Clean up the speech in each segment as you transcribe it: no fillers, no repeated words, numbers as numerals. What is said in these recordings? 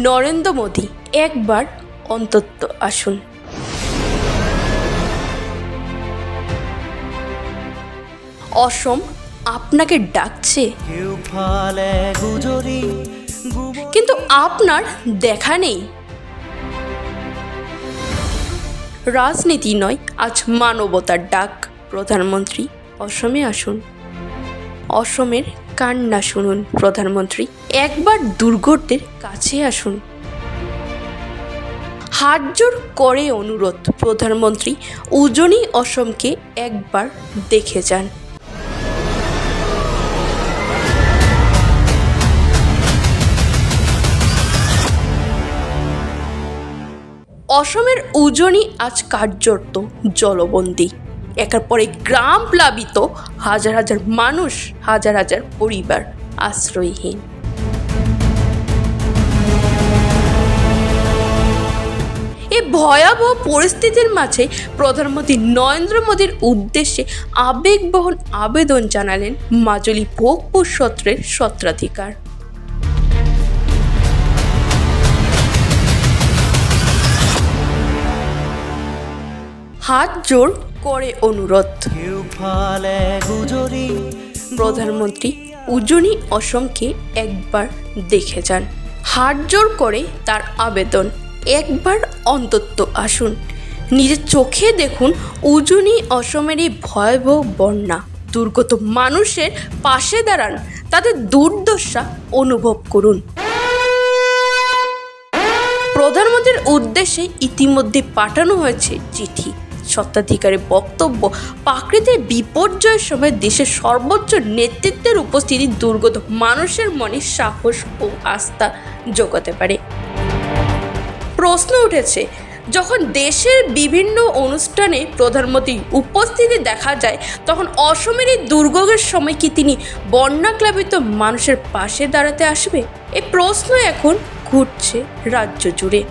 নরেন্দ্র মোদী একবার অন্তত আসুন। অসম আপনাকে ডাকছে, কিন্তু আপনার দেখা নেই। রাজনীতি নয়, আজ মানবতার ডাক। প্রধানমন্ত্রী অসমে আসুন। অসমের কান্না শুনুন প্রধানমন্ত্রী, একবার দুর্গতদের কাছে আসুন। হাত জোর করে অনুরোধ প্রধানমন্ত্রী, উজনি অসমকে একবার দেখে যান। অসমের উজনি আজ কার্যত জলবন্দী। একের পরে গ্রাম প্লাবিত, হাজার হাজার মানুষ, হাজার হাজার পরিবার আশ্রয়হীন। এই ভয়াবহ পরিস্থিতির মাঝে প্রধানমন্ত্রী নরেন্দ্র মোদীর উদ্দেশ্যে আবেগবহন আবেদন জানালেন মাজুলি ভোগপুর সত্রের সত্রাধিকার। হাত জোর করে অনুরোধ প্রধানমন্ত্রী, উজনি অসমকে একবার দেখে যান। হাত জোর করে তার আবেদন, একবার অন্তত আসুন। নিজের চোখে দেখুন উজনি অসমের এই ভয়াবহ বন্যা। দুর্গত মানুষের পাশে দাঁড়ান, তাদের দুর্দশা অনুভব করুন। প্রধানমন্ত্রীর উদ্দেশ্যে ইতিমধ্যে পাঠানো হয়েছে চিঠি। স্বত্বাধিকারের বক্তব্য, প্রাকৃতিক বিপর্যয়ের সময় দেশের সর্বোচ্চ নেতৃত্বের উপস্থিতি দুর্গত মানুষের মনে সাহস ও আস্থা জোগাতে পারে। প্রশ্ন উঠেছে, যখন দেশের বিভিন্ন অনুষ্ঠানে প্রধানমন্ত্রীর উপস্থিতি দেখা যায়, তখন অসমের এই দুর্যোগের সময় কি তিনি বন্যাপ্লাবিত মানুষের পাশে দাঁড়াতে আসবে? এই প্রশ্ন এখন ঘুরছে রাজ্য জুড়ে।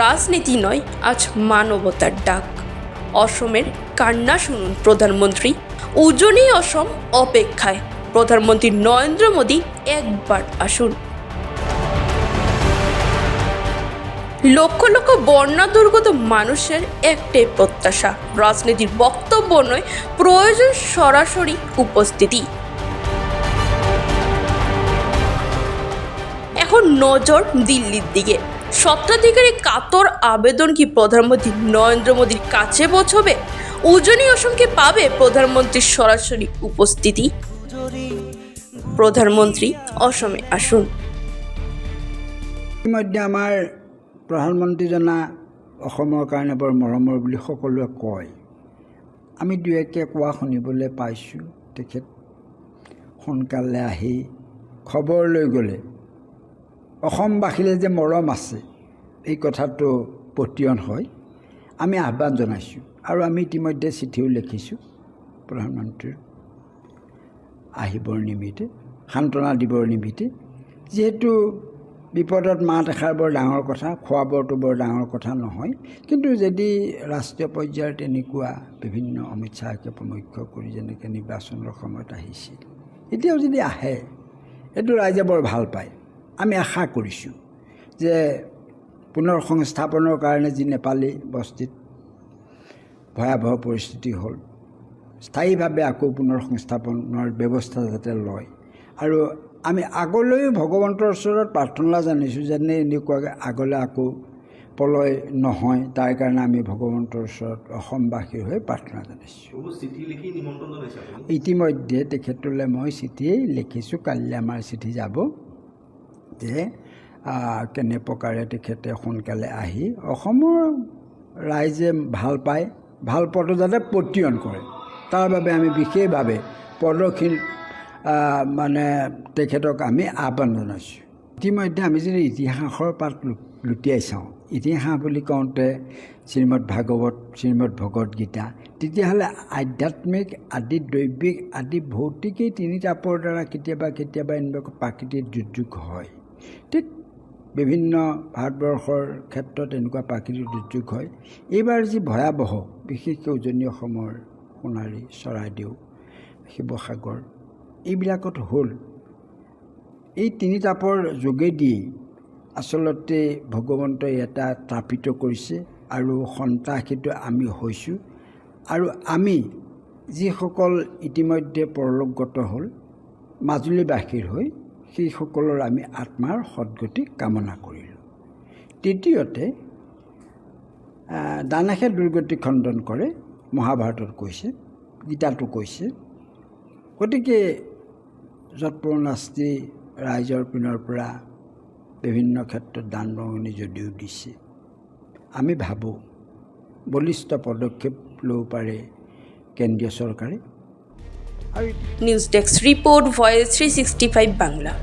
রাজনীতি নয়, আজ মানবতার ডাক। অসমের কান্না শুনুন প্রধানমন্ত্রী, উজনি অসম অপেক্ষায়। প্রধানমন্ত্রী নরেন্দ্র মোদী একবার আসুন। লক্ষ লক্ষ বন্যা দুর্গত মানুষের একটাই প্রত্যাশা, রাজনীতির বক্তব্য নয়, প্রয়োজন সরাসরি উপস্থিতি। এখন নজর দিল্লির দিকে। স্বত্বাধিকারী কাতর আবেদন কি প্রধানমন্ত্রী নরেন্দ্র মোদীর কাছে পৌঁছবে? উজনি অসমকে পাবে প্রধানমন্ত্রীর সরাসরি উপস্থিতি? প্রধানমন্ত্রী অসমে আসুন। ইতিমধ্যে আমাৰ প্ৰধানমন্ত্ৰীজনা অসমৰ কাৰণে বৰ মৰমৰ বুলি সকলোৱে কয়। আমি দুই একে কোৱা শুনিবলৈ পাইছোঁ। তেখেত সোনকালে আহি খবৰ লৈ গ'লে অসমবাসীলৈ যে মৰম আছে, এই কথাটো পতিয়ন হয়। আমি আহ্বান জনাইছোঁ আৰু আমি ইতিমধ্যে চিঠিও লিখিছোঁ প্ৰধানমন্ত্ৰীৰ আহিবৰ নিমিত্তে, সান্তনা দিবৰ নিমিত্তে। যিহেতু বিপদত মাত এষাৰ বৰ ডাঙৰ কথা, খোৱা বোৱাটো বৰ ডাঙৰ কথা নহয়। কিন্তু যদি ৰাষ্ট্ৰীয় পৰ্যায়ত এনেকুৱা বিভিন্ন অমিত শ্বাহকে প্ৰমুখ্য কৰি যেনেকৈ নিৰ্বাচনৰ সময়ত আহিছিল, এতিয়াও যদি আহে, এইটো ৰাইজে বৰ ভাল পায়। আমি আশা কৰিছোঁ যে পুনৰ সংস্থাপনৰ কাৰণে যি নেপালী বস্তিত ভয়াৱহ পৰিস্থিতি হ'ল, স্থায়ীভাৱে আকৌ পুনৰ সংস্থাপনৰ ব্যৱস্থা যাতে লয়। আৰু আমি আগলৈও ভগৱন্তৰ ওচৰত প্ৰাৰ্থনা জানিছোঁ যেনে এনেকুৱাকৈ আগলৈ আকৌ প্ৰলয় নহয়, তাৰ কাৰণে আমি ভগৱন্তৰ ওচৰত অসমবাসীৰ হৈ প্ৰাৰ্থনা জনাইছোঁ। ইতিমধ্যে তেখেতলৈ মই চিঠিয়েই লিখিছোঁ, কাইলৈ আমাৰ চিঠি যাব যে কেনে প্ৰকাৰে তেখেতে সোনকালে আহি অসমৰ ৰাইজে ভাল পায়, ভাল পথটো যাতে পতিয়ন কৰে, তাৰ বাবে আমি বিশেষভাৱে পদক্ষেপ তেখেতক আমি আহ্বান জনাইছোঁ। ইতিমধ্যে আমি যদি ইতিহাসৰ পাত লুটিয়াই চাওঁ, ইতিহাস বুলি কওঁতে শ্ৰীমদ ভাগৱত, শ্ৰীমদ ভগৱত গীতা, তেতিয়াহ'লে আধ্যাত্মিক আদি দৈবিক আদি ভৌতিকেই তিনি তাপৰ দ্বাৰা কেতিয়াবা কেতিয়াবা এনেকুৱা প্ৰাকৃতিক দুৰ্যোগ হয়। ঠিক বিভিন্ন ভাৰতবৰ্ষৰ ক্ষেত্ৰত এনেকুৱা প্ৰাকৃতিক দুৰ্যোগ হয়। এইবাৰ যি ভয়াৱহ, বিশেষকৈ উজনি অসমৰ সোণাৰী, চৰাইদেউ, শিৱসাগৰ এইবিলাকত হ'ল, এই তিনি তাপৰ যোগেদি আচলতে ভগৱন্তই এটা স্থাপিত কৰিছে আৰু সন্ত্ৰাসিত আমি হৈছোঁ আৰু আমি যিসকল ইতিমধ্যে পৰলোকগত হ'ল মাজুলীবাসীৰ হৈ সেইসকলৰ আমি আত্মাৰ সদ্গতি কামনা কৰিলোঁ। তৃতীয়তে দানেশে দুৰ্গতি খণ্ডন কৰে, মহাভাৰতত কৈছে, গীতাটো কৈছে। গতিকে যৎপৰোনাস্তি ৰাইজৰ পিনৰ পৰা বিভিন্ন ক্ষেত্ৰত দান বৰঙণি যদিও দিছে, আমি ভাবোঁ বলিষ্ঠ পদক্ষেপ ল'ব পাৰে কেন্দ্ৰীয় চৰকাৰে। আৰু news desk report voice 365 Bangla.